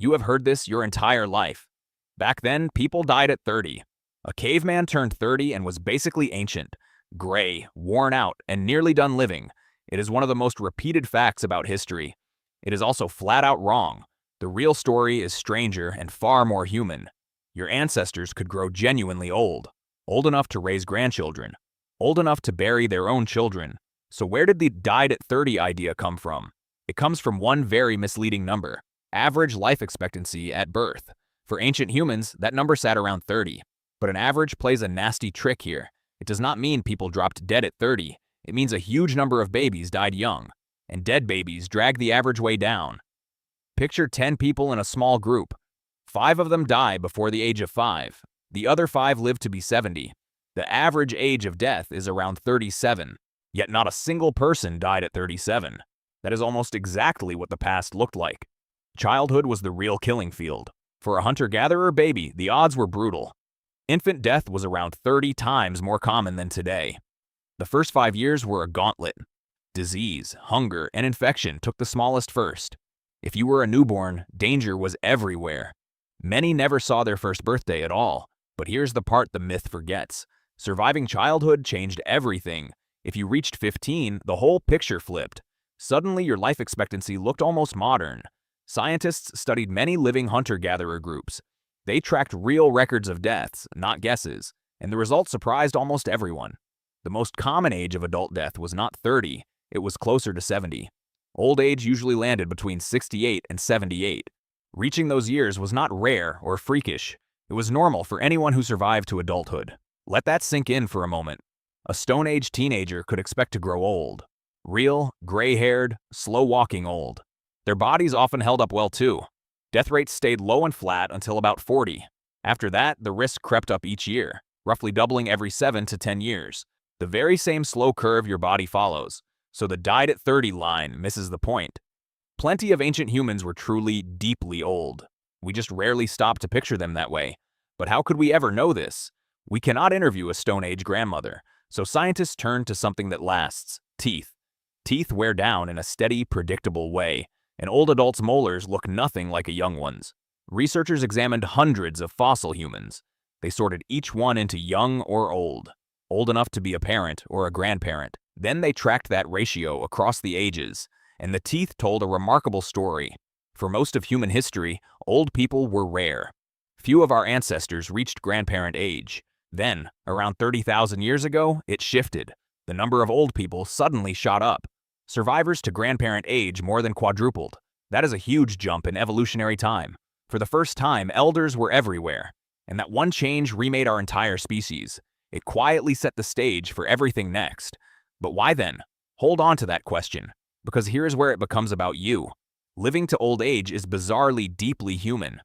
You have heard this your entire life. Back then, people died at 30. A caveman turned 30 and was basically ancient, gray, worn out, and nearly done living. It is one of the most repeated facts about history. It is also flat out wrong. The real story is stranger and far more human. Your ancestors could grow genuinely old enough to raise grandchildren, old enough to bury their own children. So where did the died at 30 idea come from? It comes from one very misleading number: average life expectancy at birth. For ancient humans, that number sat around 30. But an average plays a nasty trick here. It does not mean people dropped dead at 30. It means a huge number of babies died young, and dead babies drag the average way down. Picture 10 people in a small group. 5 of them die before the age of 5. The other 5 live to be 70. The average age of death is around 37, yet not a single person died at 37. That is almost exactly what the past looked like. Childhood was the real killing field. For a hunter-gatherer baby, the odds were brutal. Infant death was around 30 times more common than today. The first 5 years were a gauntlet. Disease, hunger, and infection took the smallest first. If you were a newborn, danger was everywhere. Many never saw their first birthday at all. But here's the part the myth forgets. Surviving childhood changed everything. If you reached 15, the whole picture flipped. Suddenly, your life expectancy looked almost modern. Scientists studied many living hunter-gatherer groups. They tracked real records of deaths, not guesses, and the results surprised almost everyone. The most common age of adult death was not 30, it was closer to 70. Old age usually landed between 68 and 78. Reaching those years was not rare or freakish. It was normal for anyone who survived to adulthood. Let that sink in for a moment. A Stone Age teenager could expect to grow old. Real, gray-haired, slow-walking old. Their bodies often held up well too. Death rates stayed low and flat until about 40. After that, the risk crept up each year, roughly doubling every 7 to 10 years. The very same slow curve your body follows. So the died at 30 line misses the point. Plenty of ancient humans were truly, deeply old. We just rarely stop to picture them that way. But how could we ever know this? We cannot interview a Stone Age grandmother, so scientists turn to something that lasts: teeth. Teeth wear down in a steady, predictable way. An old adult's molars look nothing like a young one's. Researchers examined hundreds of fossil humans. They sorted each one into young or old enough to be a parent or a grandparent. Then they tracked that ratio across the ages, and the teeth told a remarkable story. For most of human history, old people were rare. Few of our ancestors reached grandparent age. Then, around 30,000 years ago, it shifted. The number of old people suddenly shot up. Survivors to grandparent age more than quadrupled. That is a huge jump in evolutionary time. For the first time, elders were everywhere. And that one change remade our entire species. It quietly set the stage for everything next. But why then? Hold on to that question, because here's where it becomes about you. Living to old age is bizarrely deeply human.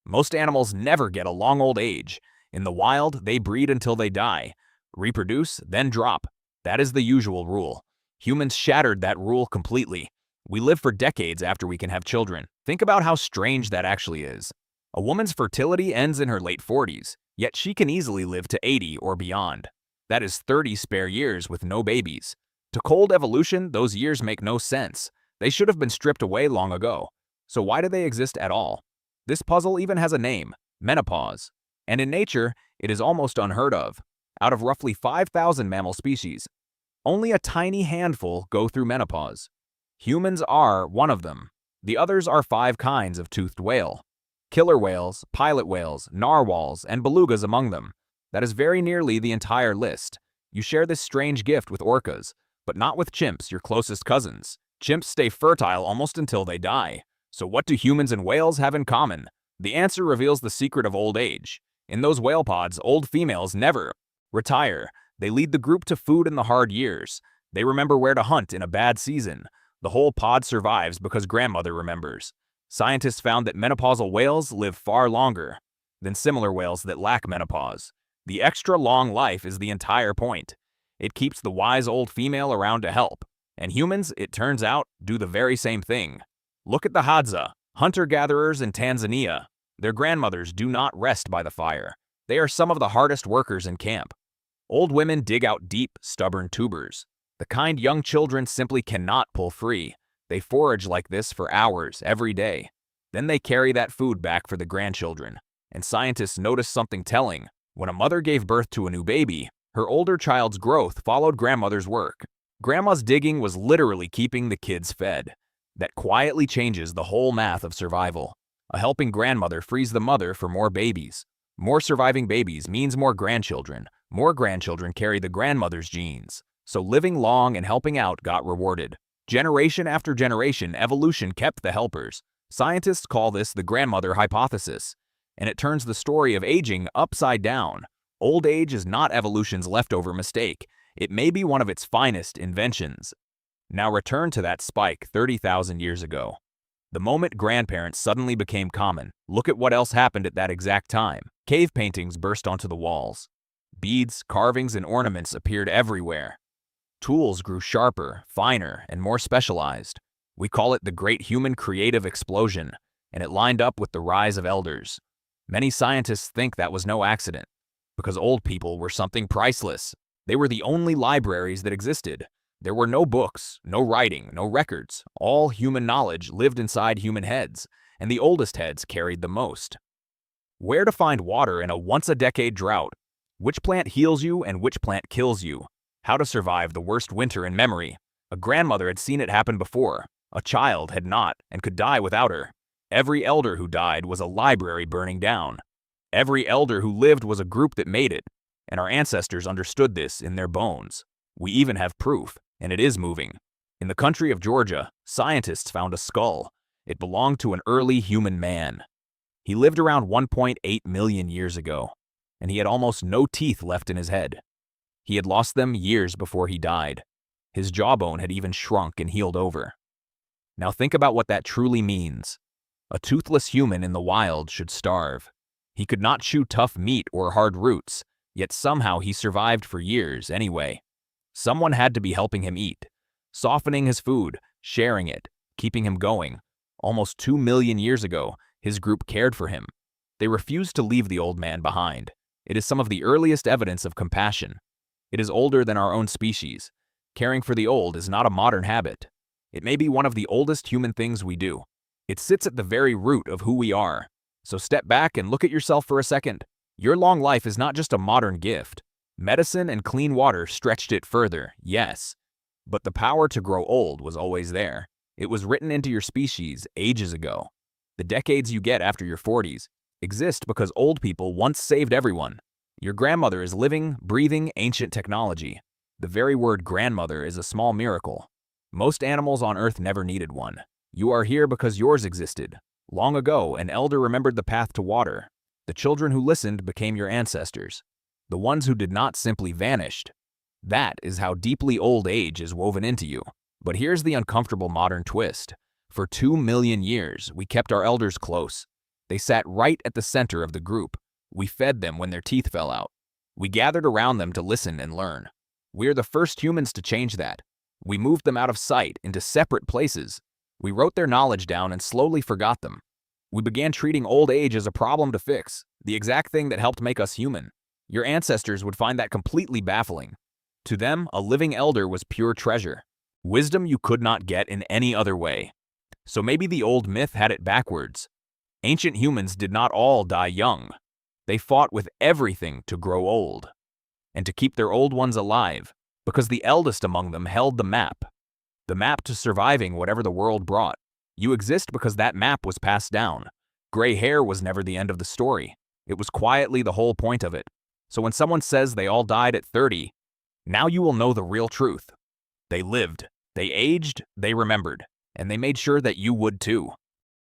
Most animals never get a long old age. In the wild, they breed until they die, reproduce, then drop. That is the usual rule. Humans shattered that rule completely. We live for decades after we can have children. Think about how strange that actually is. A woman's fertility ends in her late 40s, yet she can easily live to 80 or beyond. That is 30 spare years with no babies. To cold evolution, those years make no sense. They should have been stripped away long ago. So why do they exist at all? This puzzle even has a name: menopause. And in nature, it is almost unheard of. Out of roughly 5,000 mammal species, only a tiny handful go through menopause. Humans are one of them. The others are 5 kinds of toothed whale. Killer whales, pilot whales, narwhals, and belugas among them. That is very nearly the entire list. You share this strange gift with orcas, but not with chimps, your closest cousins. Chimps stay fertile almost until they die. So what do humans and whales have in common? The answer reveals the secret of old age. In those whale pods, old females never retire. They lead the group to food in the hard years. They remember where to hunt in a bad season. The whole pod survives because grandmother remembers. Scientists found that menopausal whales live far longer than similar whales that lack menopause. The extra long life is the entire point. It keeps the wise old female around to help. And humans, it turns out, do the very same thing. Look at the Hadza, hunter-gatherers in Tanzania. Their grandmothers do not rest by the fire. They are some of the hardest workers in camp. Old women dig out deep, stubborn tubers. The kind young children simply cannot pull free. They forage like this for hours every day. Then they carry that food back for the grandchildren. And scientists noticed something telling. When a mother gave birth to a new baby, her older child's growth followed grandmother's work. Grandma's digging was literally keeping the kids fed. That quietly changes the whole math of survival. A helping grandmother frees the mother for more babies. More surviving babies means more grandchildren. More grandchildren carry the grandmother's genes. So living long and helping out got rewarded. Generation after generation, evolution kept the helpers. Scientists call this the grandmother hypothesis. And it turns the story of aging upside down. Old age is not evolution's leftover mistake. It may be one of its finest inventions. Now return to that spike 30,000 years ago. The moment grandparents suddenly became common, look at what else happened at that exact time. Cave paintings burst onto the walls. Beads, carvings, and ornaments appeared everywhere. Tools grew sharper, finer, and more specialized. We call it the Great Human Creative Explosion, and it lined up with the rise of elders. Many scientists think that was no accident, because old people were something priceless. They were the only libraries that existed. There were no books, no writing, no records. All human knowledge lived inside human heads, and the oldest heads carried the most. Where to find water in a once-a-decade drought? Which plant heals you and which plant kills you? How to survive the worst winter in memory? A grandmother had seen it happen before. A child had not and could die without her. Every elder who died was a library burning down. Every elder who lived was a group that made it, and our ancestors understood this in their bones. We even have proof, and it is moving. In the country of Georgia, scientists found a skull. It belonged to an early human man. He lived around 1.8 million years ago, and he had almost no teeth left in his head. He had lost them years before he died. His jawbone had even shrunk and healed over. Now think about what that truly means. A toothless human in the wild should starve. He could not chew tough meat or hard roots, yet somehow he survived for years anyway. Someone had to be helping him eat, softening his food, sharing it, keeping him going. Almost 2 million years ago, his group cared for him. They refused to leave the old man behind. It is some of the earliest evidence of compassion. It is older than our own species. Caring for the old is not a modern habit. It may be one of the oldest human things we do. It sits at the very root of who we are. So step back and look at yourself for a second. Your long life is not just a modern gift. Medicine and clean water stretched it further, yes. But the power to grow old was always there. It was written into your species ages ago. The decades you get after your 40s exist because old people once saved everyone. Your grandmother is living, breathing, ancient technology. The very word grandmother is a small miracle. Most animals on Earth never needed one. You are here because yours existed. Long ago, an elder remembered the path to water. The children who listened became your ancestors. The ones who did not simply vanished. That is how deeply old age is woven into you. But here's the uncomfortable modern twist. For 2 million years, we kept our elders close. They sat right at the center of the group. We fed them when their teeth fell out. We gathered around them to listen and learn. We are the first humans to change that. We moved them out of sight into separate places. We wrote their knowledge down and slowly forgot them. We began treating old age as a problem to fix, the exact thing that helped make us human. Your ancestors would find that completely baffling. To them, a living elder was pure treasure. Wisdom you could not get in any other way. So maybe the old myth had it backwards. Ancient humans did not all die young. They fought with everything to grow old, and to keep their old ones alive, because the eldest among them held the map to surviving whatever the world brought. You exist because that map was passed down. Gray hair was never the end of the story. It was quietly the whole point of it. So when someone says they all died at 30, now you will know the real truth. They lived, they aged, they remembered, and they made sure that you would too.